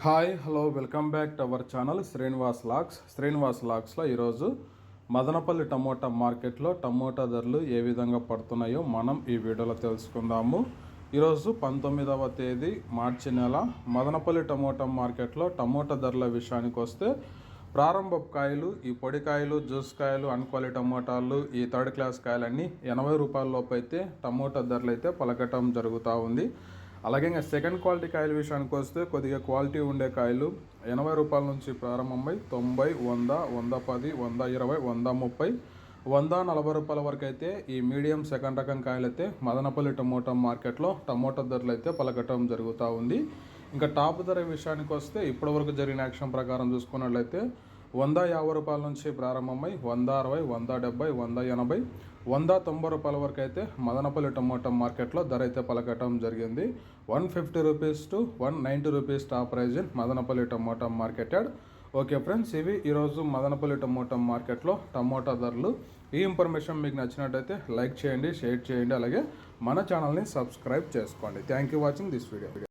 Hi hello welcome back to our channel Srinivas లాక్స్లో ఈరోజు Madanapalle tomato మార్కెట్లో టమోటా ధరలు ఏ విధంగా పడుతున్నాయో మనం ఈ వీడియోలో తెలుసుకుందాము. ఈరోజు 19వ తేదీ మార్చి నెల మదనపల్లి టమోటా మార్కెట్లో టమోటా ధరల విషయానికి వస్తే ప్రారంభ కాయలు, ఈ పొడి కాయలు, జ్యూస్ కాయలు, అన్క్వాలిటీ టమోటాలు, ఈ థర్డ్ క్లాస్ కాయలన్నీ 80 రూపాయల లోపు అయితే టమోటా ధరలు అయితే పలకటం జరుగుతూ ఉంది. అలాగే ఇంకా సెకండ్ క్వాలిటీ కాయల విషయానికి వస్తే కొద్దిగా క్వాలిటీ ఉండే కాయలు 80 రూపాయల నుంచి ప్రారంభమై 90, 100, 110, 120, 130, 140 రూపాయల వరకు అయితే ఈ మీడియం సెకండ్ రకం కాయలు అయితే మదనపల్లి టమోటా మార్కెట్లో టమోటా ధరలు అయితే పలకటం జరుగుతూ ఉంది. ఇంకా టాప్ ధర విషయానికి వస్తే ఇప్పటివరకు జరిగిన యాక్షన్ ప్రకారం చూసుకున్నట్లయితే 150 రూపాయల నుంచి ప్రారంభమై 160, 170, 180, 190 రూపాయల వరకు అయితే మదనపల్లి టమోటా మార్కెట్లో ధర అయితే పలకటం జరిగింది. 150 rupees to 190 rupees top price in Madanapalle tomato marketed. Okay friends, ఇవి ఈరోజు మదనపల్లి టమోటా మార్కెట్లో టమోటా ధరలు. ఈ ఇన్ఫర్మేషన్ మీకు నచ్చినట్టయితే లైక్ చేయండి, షేర్ చేయండి, అలాగే మన ఛానల్ని సబ్స్క్రైబ్ చేసుకోండి. Thank you watching this video.